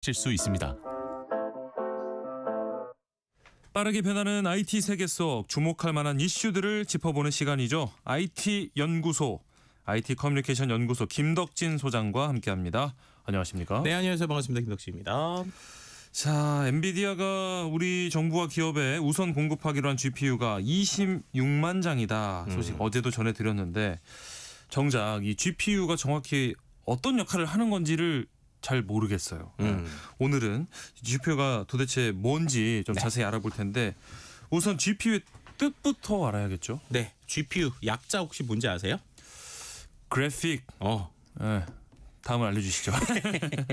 수 있습니다. 빠르게 변하는 IT 세계 속 주목할 만한 이슈들을 짚어보는 시간이죠. IT 연구소, IT 커뮤니케이션 연구소 김덕진 소장과 함께합니다. 안녕하십니까? 네, 안녕하세요. 반갑습니다. 김덕진입니다. 자, 엔비디아가 우리 정부와 기업에 우선 공급하기로 한 GPU가 26만 장이다. 소식 어제도 전해드렸는데 정작 이 GPU가 정확히 어떤 역할을 하는 건지를 잘 모르겠어요. 오늘은 GPU가 도대체 뭔지 좀 자세히 알아볼 텐데 우선 GPU의 뜻부터 알아야겠죠? 네, GPU 약자 혹시 뭔지 아세요? 그래픽. 네. 다음을 알려주시죠.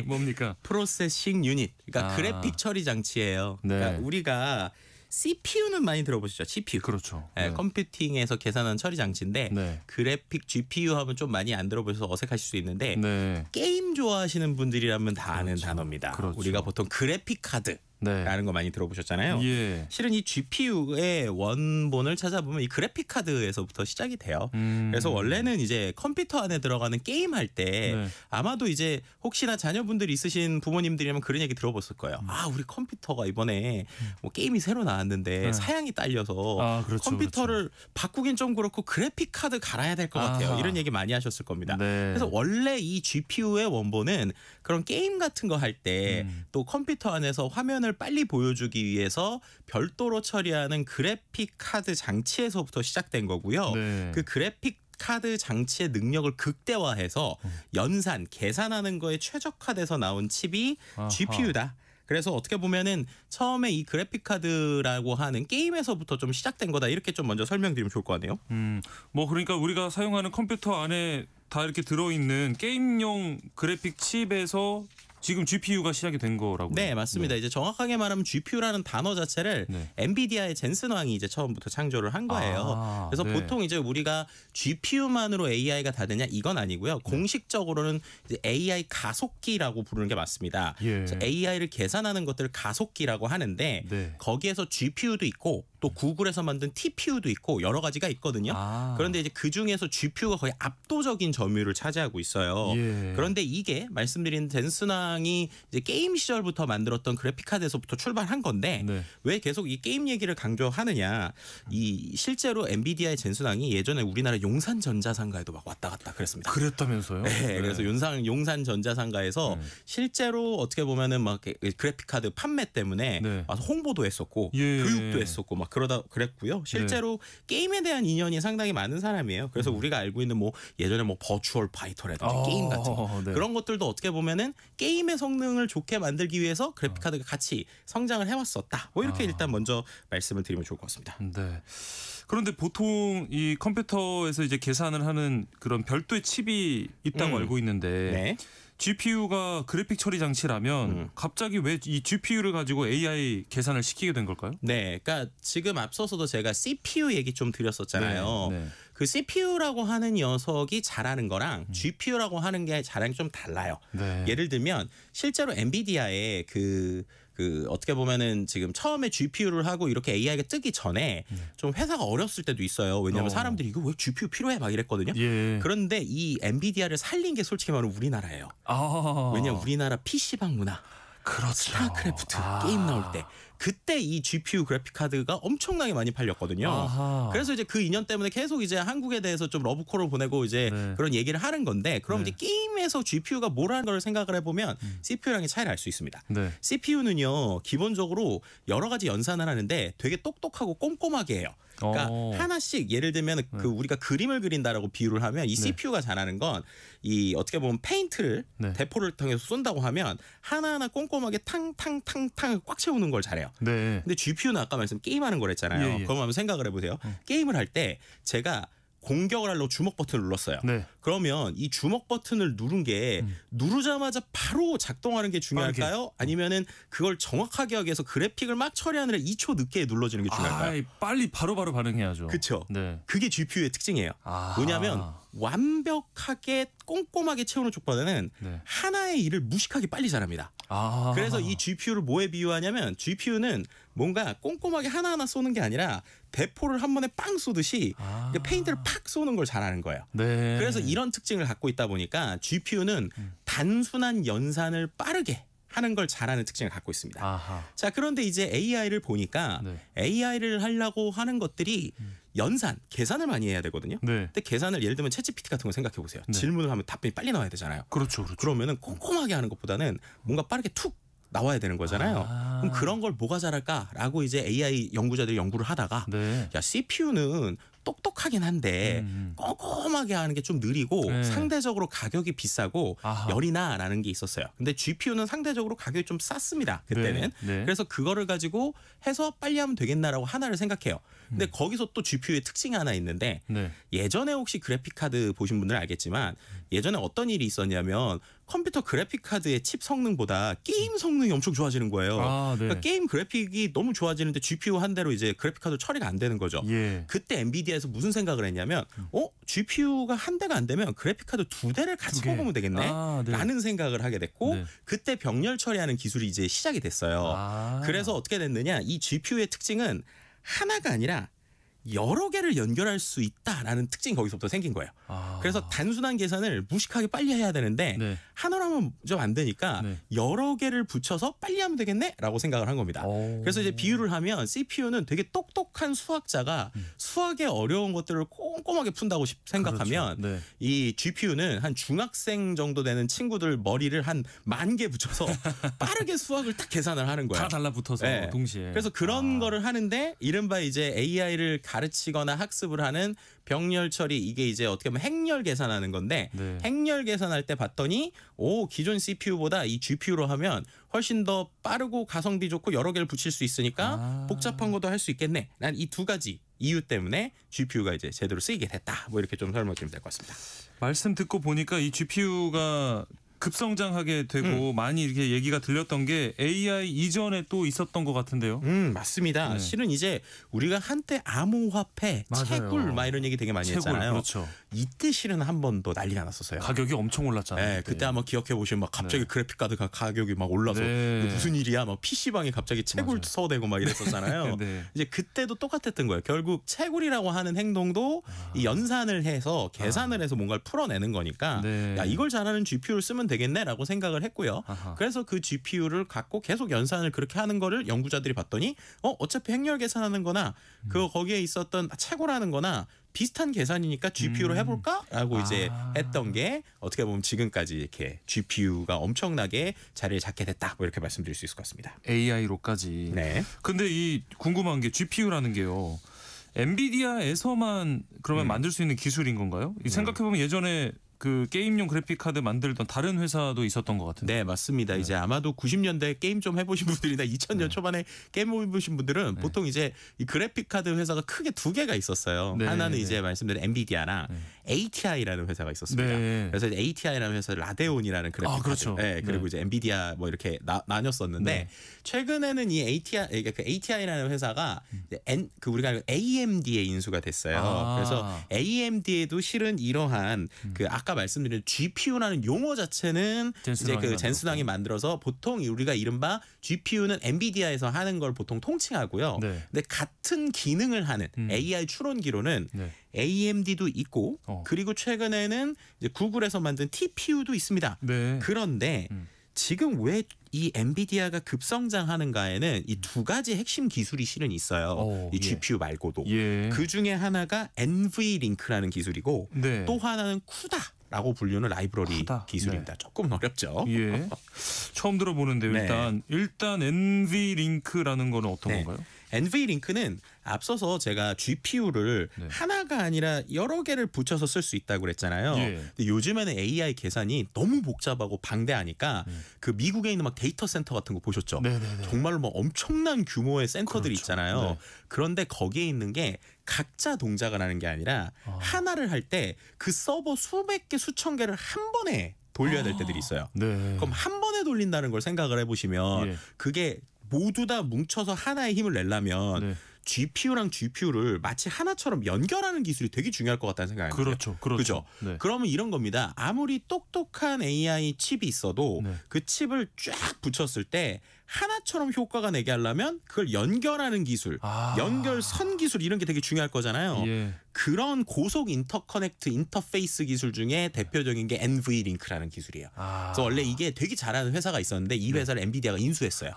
뭡니까? 프로세싱 유닛. 그러니까 그래픽 처리 장치예요. 네. 그러니까 우리가 CPU는 많이 들어보시죠? CPU. 그렇죠. 네, 컴퓨팅에서 계산하는 처리 장치인데 네. 그래픽 GPU 하면 좀 많이 안 들어보셔서 어색하실 수 있는데 네. 게임 좋아하시는 분들이라면 다 아는 그렇죠. 단어입니다. 그렇죠. 우리가 보통 그래픽 카드 네. 라는 거 많이 들어보셨잖아요. 예. 실은 이 GPU의 원본을 찾아보면 이 그래픽 카드에서부터 시작이 돼요. 그래서 원래는 이제 컴퓨터 안에 들어가는 게임 할 때 네. 아마도 이제 혹시나 자녀분들 있으신 부모님들이라면 그런 얘기 들어봤을 거예요. 우리 컴퓨터가 이번에 뭐 게임이 새로 나왔는데 네. 사양이 딸려서 그렇죠, 컴퓨터를 바꾸긴 좀 그렇고 그래픽 카드 갈아야 될 것 같아요. 아하. 이런 얘기 많이 하셨을 겁니다. 네. 그래서 원래 이 GPU의 원본은 그런 게임 같은 거 할 때 또 컴퓨터 안에서 화면을 빨리 보여주기 위해서 별도로 처리하는 그래픽 카드 장치에서부터 시작된 거고요. 네. 그 그래픽 카드 장치의 능력을 극대화해서 연산, 계산하는 거에 최적화돼서 나온 칩이 아하. GPU다. 그래서 어떻게 보면은 처음에 이 그래픽 카드라고 하는 게임에서부터 좀 시작된 거다. 이렇게 좀 먼저 설명드리면 좋을 것 같네요. 뭐 그러니까 우리가 사용하는 컴퓨터 안에 다 이렇게 들어있는 게임용 그래픽 칩에서 지금 GPU가 시작이 된 거라고요? 네, 맞습니다. 이제 정확하게 말하면 GPU라는 단어 자체를 네. 엔비디아의 젠슨 왕이 이제 처음부터 창조를 한 거예요. 그래서 네. 보통 이제 우리가 GPU만으로 AI가 다 되냐 이건 아니고요. 공식적으로는 이제 AI 가속기라고 부르는 게 맞습니다. 예. AI를 계산하는 것들을 가속기라고 하는데 네. 거기에서 GPU도 있고 또 구글에서 만든 TPU도 있고 여러 가지가 있거든요. 그런데 이제 그 중에서 GPU가 거의 압도적인 점유율을 차지하고 있어요. 예. 그런데 이게 말씀드린 젠슨 왕이 이제 게임 시절부터 만들었던 그래픽 카드에서부터 출발한 건데 네. 왜 계속 이 게임 얘기를 강조하느냐? 이 실제로 엔비디아의 젠슨 왕이 예전에 우리나라 용산 전자상가에도 막 왔다 갔다 그랬습니다. 그랬다면서요? 네, 그래서 용산 전자상가에서 실제로 어떻게 보면은 막 그래픽 카드 판매 때문에 네. 와서 홍보도 했었고 예. 교육도 했었고 막 그러다 그랬고요. 실제로 게임에 대한 인연이 상당히 많은 사람이에요. 그래서 우리가 알고 있는 뭐 예전에 뭐 버추얼 파이터라든지 게임 같은 거 네. 그런 것들도 어떻게 보면은 게임의 성능을 좋게 만들기 위해서 그래픽 카드가 같이 성장을 해왔었다. 뭐 이렇게 일단 먼저 말씀을 드리면 좋을 것 같습니다. 네. 그런데 보통 이 컴퓨터에서 이제 계산을 하는 그런 별도의 칩이 있다고 알고 있는데 네. GPU가 그래픽 처리 장치라면 갑자기 왜 이 GPU를 가지고 AI 계산을 시키게 된 걸까요? 네, 그러니까 지금 앞서서도 제가 CPU 얘기 좀 드렸었잖아요. 네, 네. 그 CPU라고 하는 녀석이 잘하는 거랑 GPU라고 하는 게 잘하는 게 좀 달라요. 네. 예를 들면 실제로 엔비디아의 그 어떻게 보면은 지금 처음에 GPU를 하고 이렇게 AI가 뜨기 전에 좀 회사가 어렸을 때도 있어요. 왜냐하면 사람들이 이거 왜 GPU 필요해 막 이랬거든요. 예. 그런데 이 엔비디아를 살린 게 솔직히 말하면 우리나라예요. 왜냐하면 우리나라 PC방 문화. 그렇죠. 스타크래프트 게임 나올 때 그때 이 GPU 그래픽 카드가 엄청나게 많이 팔렸거든요. 그래서 이제 그 인연 때문에 계속 이제 한국에 대해서 좀 러브콜을 보내고 이제 네. 그런 얘기를 하는 건데 그럼 네. 이제 게임에서 GPU가 뭐라는 걸 생각을 해보면 CPU랑의 차이를 알 수 있습니다. 네. CPU는요 기본적으로 여러 가지 연산을 하는데 되게 똑똑하고 꼼꼼하게 해요. 그러니까 하나씩 예를 들면 그 우리가 그림을 그린다라고 비유를 하면 이 CPU가 잘하는 건 이 어떻게 보면 페인트를 네. 대포를 통해서 쏜다고 하면 하나하나 꼼꼼하게 탕탕탕탕 꽉 채우는 걸 잘해요. 네. 근데 GPU는 아까 말씀 게임하는 거랬잖아요. 예, 예. 그럼 한번 생각을 해보세요. 게임을 할 때 제가 공격을 하려고 주먹 버튼을 눌렀어요. 네. 그러면 이 주먹 버튼을 누른 게 누르자마자 바로 작동하는 게 중요할까요? 아니면은 그걸 정확하게 하기 위해서 그래픽을 막 처리하느라 2초 늦게 눌러지는 게 중요할까요? 빨리 바로바로 반응해야죠. 그렇죠. 네. 그게 GPU의 특징이에요. 뭐냐면 완벽하게 꼼꼼하게 채우는 쪽보다는 네. 하나의 일을 무식하게 빨리 잘합니다. 그래서 이 GPU를 뭐에 비유하냐면 GPU는 뭔가 꼼꼼하게 하나하나 쏘는 게 아니라 대포를 한 번에 빵 쏘듯이 페인트를 팍 쏘는 걸 잘하는 거예요. 네. 그래서 이런 특징을 갖고 있다 보니까 GPU는 단순한 연산을 빠르게 하는 걸 잘하는 특징을 갖고 있습니다. 아하. 자, 그런데 이제 AI를 보니까 네. AI를 하려고 하는 것들이 연산, 계산을 많이 해야 되거든요. 네. 근데 계산을 예를 들면 챗GPT 같은 거 생각해 보세요. 네. 질문을 하면 답변이 빨리 나와야 되잖아요. 그렇죠. 그렇죠. 그러면은 꼼꼼하게 하는 것보다는 뭔가 빠르게 툭 나와야 되는 거잖아요. 아. 그럼 그런 걸 뭐가 잘할까라고 이제 AI 연구자들이 연구를 하다가 네. 야, CPU는 똑똑하긴 한데 꼼꼼하게 하는 게 좀 느리고 네. 상대적으로 가격이 비싸고 아하. 열이 나라는 게 있었어요. 근데 GPU는 상대적으로 가격이 좀 쌌습니다. 그때는. 네. 네. 그래서 그거를 가지고 해서 빨리 하면 되겠나라고 하나를 생각해요. 근데 거기서 또 GPU의 특징이 하나 있는데 네. 예전에 혹시 그래픽카드 보신 분들은 알겠지만 예전에 어떤 일이 있었냐면 컴퓨터 그래픽카드의 칩 성능보다 게임 성능이 엄청 좋아지는 거예요. 아, 네. 그러니까 게임 그래픽이 너무 좋아지는데 GPU 한 대로 이제 그래픽카드 처리가 안 되는 거죠. 예. 그때 엔비디아에서 무슨 생각을 했냐면 GPU가 한 대가 안 되면 그래픽카드 두 대를 같이 두 개. 뽑으면 되겠네 아, 네. 라는 생각을 하게 됐고 네. 그때 병렬 처리하는 기술이 이제 시작이 됐어요. 아. 그래서 어떻게 됐느냐, 이 GPU의 특징은 하나가 아니라 여러 개를 연결할 수 있다라는 특징이 거기서부터 생긴 거예요. 아. 그래서 단순한 계산을 무식하게 빨리 해야 되는데 네. 하나로 하면 좀 안 되니까 네. 여러 개를 붙여서 빨리 하면 되겠네라고 생각을 한 겁니다. 오. 그래서 이제 비유를 하면 CPU는 되게 똑똑한 수학자가 수학의 어려운 것들을 꼼꼼하게 푼다고 생각하면 그렇죠. 네. 이 GPU는 한 중학생 정도 되는 친구들 머리를 한 10,000개 붙여서 빠르게 수학을 딱 계산을 하는 거예요. 다 달라붙어서 네. 동시에. 그래서 그런 거를 하는데 이른바 이제 AI를 가르치거나 학습을 하는 병렬 처리, 이게 이제 어떻게 보면 행렬 계산하는 건데 네. 행렬 계산할 때 봤더니 기존 CPU보다 이 GPU로 하면 훨씬 더 빠르고 가성비 좋고 여러 개를 붙일 수 있으니까 복잡한 것도 할 수 있겠네. 난 이 두 가지 이유 때문에 GPU가 이제 제대로 쓰이게 됐다. 뭐 이렇게 좀 설명드리면 될 것 같습니다. 말씀 듣고 보니까 이 GPU가 급성장하게 되고 많이 이렇게 얘기가 들렸던 게 AI 이전에 또 있었던 것 같은데요. 맞습니다. 네. 실은 이제 우리가 한때 암호화폐, 맞아요. 채굴 막 이런 얘기 되게 많이 했잖아요. 그렇죠. 이때 실은 한 번 더 난리가 났었어요. 가격이 엄청 올랐잖아요. 네, 그때 한번 기억해 보시면 막 갑자기 그래픽카드가 가격이 막 올라서 네. 이거 무슨 일이야? 막 PC방에 갑자기 채굴 맞아요. 서대고 막 이랬었잖아요. 네. 이제 그때도 똑같았던 거예요. 결국 채굴이라고 하는 행동도 이 연산을 해서 계산을 해서 뭔가를 풀어내는 거니까 네. 야, 이걸 잘하는 GPU를 쓰면 되겠네라고 생각을 했고요. 아하. 그래서 그 GPU를 갖고 계속 연산을 그렇게 하는 거를 연구자들이 봤더니 어차피 행렬 계산하는 거나 그 거기에 있었던 채굴하는 거나 비슷한 계산이니까 GPU로 해볼까라고 이제 했던 게 어떻게 보면 지금까지 이렇게 GPU가 엄청나게 자리를 잡게 됐다. 뭐 이렇게 말씀드릴 수 있을 것 같습니다. AI로까지. 네. 근데 이 궁금한 게 GPU라는 게요. 엔비디아에서만 그러면 만들 수 있는 기술인 건가요? 생각해보면 예전에 그 게임용 그래픽 카드 만들던 다른 회사도 있었던 것 같은데. 네, 맞습니다. 이제 아마도 90년대 게임 좀 해보신 분들이나 2000년 초반에 게임 해보신 분들은 보통 이제 이 그래픽 카드 회사가 크게 두 개가 있었어요. 네, 하나는 네. 이제 말씀드린 엔비디아나 ATI라는 회사가 있었습니다. 네. 그래서 이제 ATI라는 회사 라데온이라는 그래픽 카드, 그렇죠. 네, 그리고 네. 이제 엔비디아 뭐 이렇게 나뉘었었는데 네. 최근에는 이 ATI라는 회사가 이제 그 우리가 알고 AMD에 인수가 됐어요. 그래서 AMD에도 실은 이러한 그 아까 말씀드린 GPU라는 용어 자체는 이제 그 젠슨왕이 만들어서 보통 우리가 이른바 GPU는 엔비디아에서 하는 걸 보통 통칭하고요. 네. 근데 같은 기능을 하는 AI 추론기로는 네. AMD도 있고 그리고 최근에는 이제 구글에서 만든 TPU도 있습니다. 네. 그런데 지금 왜 이 엔비디아가 급성장하는가에는 이 두 가지 핵심 기술이 실은 있어요. 이 GPU 말고도. 예. 그 중에 하나가 NVLink라는 기술이고 네. 또 하나는 쿠다라고 불리는 라이브러리 쿠다. 기술입니다. 네. 조금 어렵죠. 예. 처음 들어보는데요. 네. 일단 NVLink라는 거는 어떤 네. 건가요? NVLink는 앞서서 제가 GPU를 네. 하나가 아니라 여러 개를 붙여서 쓸 수 있다고 그랬잖아요. 예. 근데 요즘에는 AI 계산이 너무 복잡하고 방대하니까 그 미국에 있는 막 데이터 센터 같은 거 보셨죠? 네네네. 정말로 뭐 엄청난 규모의 센터들이 그렇죠. 있잖아요. 네. 그런데 거기에 있는 게 각자 동작을 하는 게 아니라 하나를 할 때 그 서버 수백 개 수천 개를 한 번에 돌려야 될 때들이 있어요. 네. 그럼 한 번에 돌린다는 걸 생각을 해보시면 예. 그게 모두 다 뭉쳐서 하나의 힘을 내려면 네. GPU랑 GPU를 마치 하나처럼 연결하는 기술이 되게 중요할 것 같다는 생각이 그렇죠. 들어요. 그렇죠. 그죠? 네. 그러면 이런 겁니다. 아무리 똑똑한 AI 칩이 있어도 네. 그 칩을 쫙 붙였을 때 하나처럼 효과가 내게 하려면 그걸 연결하는 기술, 연결선 기술 이런 게 되게 중요할 거잖아요. 예. 그런 고속 인터커넥트 인터페이스 기술 중에 대표적인 게 NV링크라는 기술이에요. 그래서 원래 이게 되게 잘하는 회사가 있었는데 이 회사를 엔비디아가 인수했어요.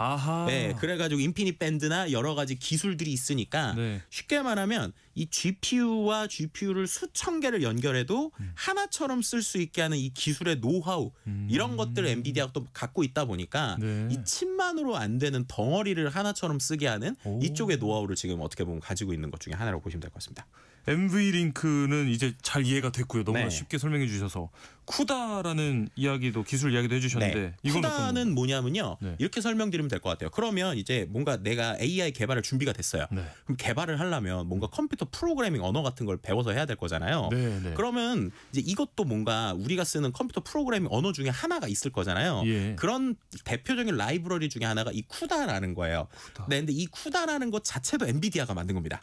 네, 그래가지고 인피니트 밴드나 여러 가지 기술들이 있으니까 네. 쉽게 말하면 이 GPU와 GPU를 수천 개를 연결해도 하나처럼 쓸 수 있게 하는 이 기술의 노하우 이런 것들을 엔비디아가 또 갖고 있다 보니까 네. 이 칩만으로 안 되는 덩어리를 하나처럼 쓰게 하는 이쪽의 노하우를 지금 어떻게 보면 가지고 있는 것 중에 하나라고 보시면 될 것 같습니다. NV링크는 이제 잘 이해가 됐고요. 너무나 네. 쉽게 설명해 주셔서 쿠다라는 이야기도 기술 이야기도 해주셨는데 네. 이건 쿠다는 뭐냐면요. 네. 이렇게 설명드리면 될 것 같아요. 그러면 이제 뭔가 내가 AI 개발할 준비가 됐어요. 네. 그럼 개발을 하려면 뭔가 컴퓨터 프로그래밍 언어 같은 걸 배워서 해야 될 거잖아요. 네, 네. 그러면 이제 이것도 뭔가 우리가 쓰는 컴퓨터 프로그래밍 언어 중에 하나가 있을 거잖아요. 예. 그런 대표적인 라이브러리 중에 하나가 이 쿠다라는 거예요. 쿠다. 네, 근데 이 쿠다라는 것 자체도 엔비디아가 만든 겁니다.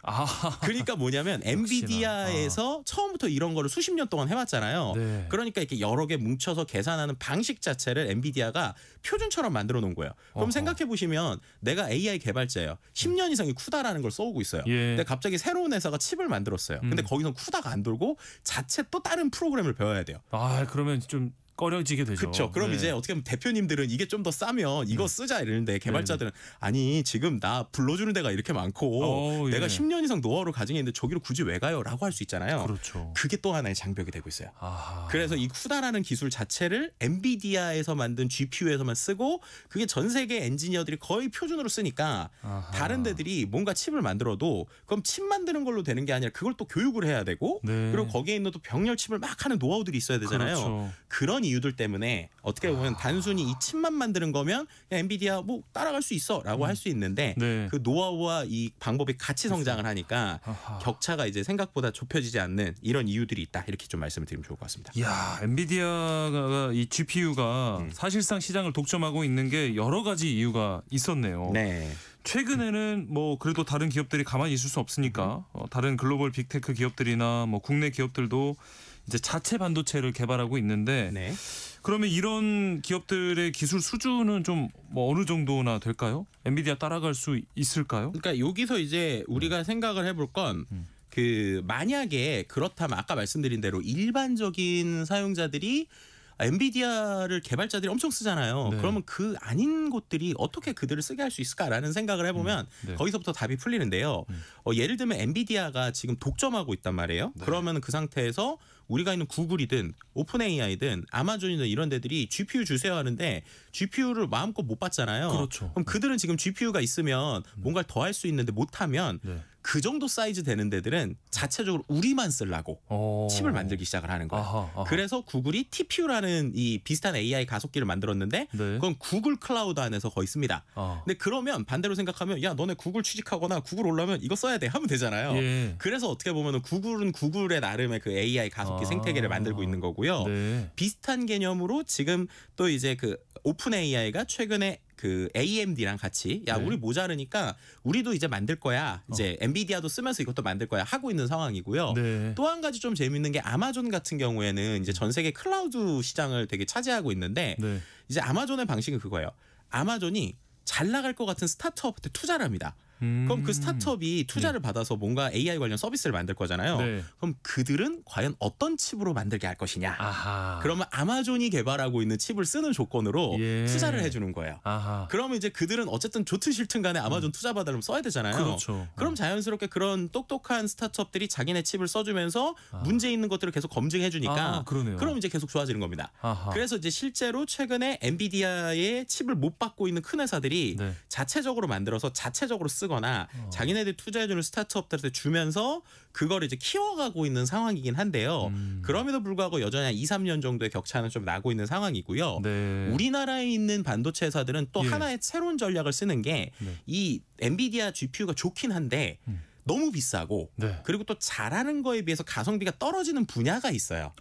그러니까 뭐냐면 엔비디아에서 처음부터 이런 거를 수십 년 동안 해왔잖아요. 네. 그러니까 이렇게 여러 개 뭉쳐서 계산하는 방식 자체를 엔비디아가 표준처럼 만들어 놓은 거예요. 그럼 생각해 보시면 내가 AI 개발자예요. 10년 이상 이 쿠다라는 걸 써오고 있어요. 예. 근데 갑자기 새로운 회사가 칩을 만들었어요. 근데 거기서 쿠다가 안 돌고 자체 또 다른 프로그램을 배워야 돼요. 그러면 좀 꺼려지게 되죠. 그렇죠. 그럼 네. 이제 어떻게 보면 대표님들은 이게 좀 더 싸면 이거 쓰자 이러는데 개발자들은 아니 지금 나 불러주는 데가 이렇게 많고 내가 예. 10년 이상 노하우를 가지고 있는데 저기로 굳이 왜 가요? 라고 할 수 있잖아요. 그렇죠. 그게 또 하나의 장벽이 되고 있어요. 아하. 그래서 이 쿠다라는 기술 자체를 엔비디아에서 만든 GPU에서만 쓰고 그게 전 세계 엔지니어들이 거의 표준으로 쓰니까 아하. 다른 데들이 뭔가 칩을 만들어도 그럼 칩 만드는 걸로 되는 게 아니라 그걸 또 교육을 해야 되고 네. 그리고 거기에 있는 또 병렬 칩을 막 하는 노하우들이 있어야 되잖아요. 그렇죠. 그런 이유들 때문에 어떻게 보면 단순히 이 칩만 만드는 거면 그냥 엔비디아 뭐 따라갈 수 있어라고 할 수 있는데 네. 그 노하우와 이 방법이 같이 성장을 하니까 아하. 격차가 이제 생각보다 좁혀지지 않는 이런 이유들이 있다 이렇게 좀 말씀을 드리면 좋을 것 같습니다. 이야, 엔비디아가 이 GPU가 사실상 시장을 독점하고 있는 게 여러 가지 이유가 있었네요. 네. 최근에는 뭐 그래도 다른 기업들이 가만히 있을 수 없으니까 다른 글로벌 빅테크 기업들이나 뭐 국내 기업들도 이제 자체 반도체를 개발하고 있는데 네. 그러면 이런 기업들의 기술 수준은 좀 뭐 어느 정도나 될까요? 엔비디아 따라갈 수 있을까요? 그러니까 여기서 이제 우리가 생각을 해볼 건 그 만약에 그렇다면 아까 말씀드린 대로 일반적인 사용자들이 엔비디아를 개발자들이 엄청 쓰잖아요. 네. 그러면 그 아닌 곳들이 어떻게 그들을 쓰게 할 수 있을까라는 생각을 해보면 네. 거기서부터 답이 풀리는데요. 예를 들면 엔비디아가 지금 독점하고 있단 말이에요. 네. 그러면 그 상태에서 우리가 있는 구글이든 오픈 AI든 아마존이든 이런 데들이 GPU 주세요 하는데 GPU를 마음껏 못 받잖아요. 그렇죠. 그럼 그들은 지금 GPU가 있으면 뭔가를 더 할 수 있는데 못하면 네. 그 정도 사이즈 되는 데들은 자체적으로 우리만 쓰려고 칩을 만들기 시작을 하는 거예요. 아하. 그래서 구글이 TPU라는 이 비슷한 AI 가속기를 만들었는데 네. 그건 구글 클라우드 안에서 거의 씁니다. 근데 그러면 반대로 생각하면 야 너네 구글 취직하거나 구글 올라면 이거 써야 돼 하면 되잖아요. 예. 그래서 어떻게 보면 구글은 구글의 나름의 그 AI 가속기 생태계를 만들고 있는 거고요. 네. 비슷한 개념으로 지금 또 이제 그 오픈 AI가 최근에 그 AMD랑 같이 야 네. 우리 모자르니까 우리도 이제 만들 거야. 이제 엔비디아도 쓰면서 이것도 만들 거야 하고 있는 상황이고요. 네. 또 한 가지 좀 재밌는 게 아마존 같은 경우에는 이제 전 세계 클라우드 시장을 되게 차지하고 있는데 네. 이제 아마존의 방식은 그거예요. 아마존이 잘 나갈 것 같은 스타트업한테 투자를 합니다. 그럼 그 스타트업이 투자를 받아서 뭔가 AI 관련 서비스를 만들 거잖아요. 네. 그럼 그들은 과연 어떤 칩으로 만들게 할 것이냐. 아하. 그러면 아마존이 개발하고 있는 칩을 쓰는 조건으로 예. 투자를 해주는 거예요. 아하. 그러면 이제 그들은 어쨌든 좋든 싫든 간에 아마존 투자 받으려면 써야 되잖아요. 그렇죠. 그럼 자연스럽게 그런 똑똑한 스타트업들이 자기네 칩을 써주면서 문제 있는 것들을 계속 검증해 주니까 그러네요. 그럼 이제 계속 좋아지는 겁니다. 아하. 그래서 이제 실제로 최근에 엔비디아의 칩을 못 받고 있는 큰 회사들이 네. 자체적으로 만들어서 자체적으로 쓰거나 자기네들 투자해주는 스타트업들한테 주면서 그걸 이제 키워가고 있는 상황이긴 한데요. 그럼에도 불구하고 여전히 한 2, 3년 정도의 격차는 좀 나고 있는 상황이고요. 네. 우리나라에 있는 반도체 회사들은 또 예. 하나의 새로운 전략을 쓰는 게 이 엔비디아 GPU가 좋긴 한데 너무 비싸고 네. 그리고 또 잘하는 거에 비해서 가성비가 떨어지는 분야가 있어요.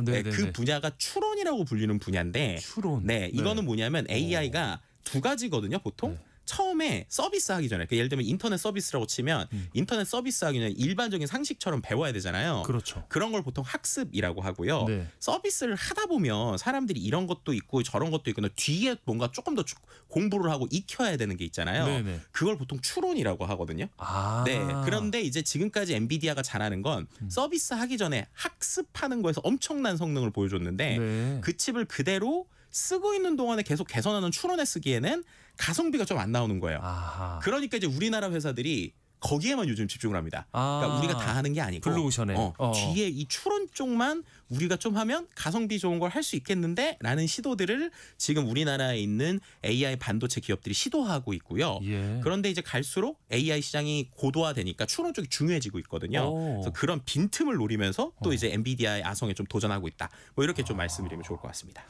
네, 그 분야가 추론이라고 불리는 분야인데 추론. 네, 이거는 뭐냐면 AI가 두 가지거든요, 보통. 처음에 서비스하기 전에 예를 들면 인터넷 서비스라고 치면 인터넷 서비스하기 전에 일반적인 상식처럼 배워야 되잖아요. 그렇죠. 그런 걸 보통 학습이라고 하고요. 네. 서비스를 하다 보면 사람들이 이런 것도 있고 저런 것도 있고 뒤에 뭔가 조금 더 공부를 하고 익혀야 되는 게 있잖아요. 네네. 그걸 보통 추론이라고 하거든요. 아. 네. 그런데 이제 지금까지 엔비디아가 잘하는 건 서비스 하기 전에 학습하는 거에서 엄청난 성능을 보여줬는데 네. 그 칩을 그대로 쓰고 있는 동안에 계속 개선하는 추론에 쓰기에는 가성비가 좀 안 나오는 거예요. 아하. 그러니까 이제 우리나라 회사들이 거기에만 요즘 집중을 합니다. 그러니까 우리가 다 하는 게 아니고 블루오션에 뒤에 이 추론 쪽만 우리가 좀 하면 가성비 좋은 걸 할 수 있겠는데 라는 시도들을 지금 우리나라에 있는 AI 반도체 기업들이 시도하고 있고요. 예. 그런데 이제 갈수록 AI 시장이 고도화되니까 추론 쪽이 중요해지고 있거든요. 그래서 그런 빈틈을 노리면서 또 이제 엔비디아의 아성에 좀 도전하고 있다. 뭐 이렇게 좀 말씀드리면 좋을 것 같습니다.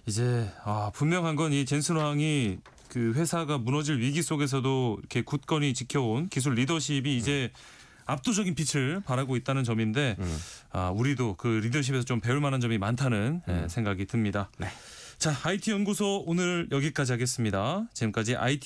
이제 분명한 건 이 젠슨 황이 그 회사가 무너질 위기 속에서도 이렇게 굳건히 지켜온 기술 리더십이 이제 압도적인 빛을 발하고 있다는 점인데 우리도 그 리더십에서 좀 배울 만한 점이 많다는 생각이 듭니다. 네. 자, IT 연구소 오늘 여기까지 하겠습니다. 지금까지 IT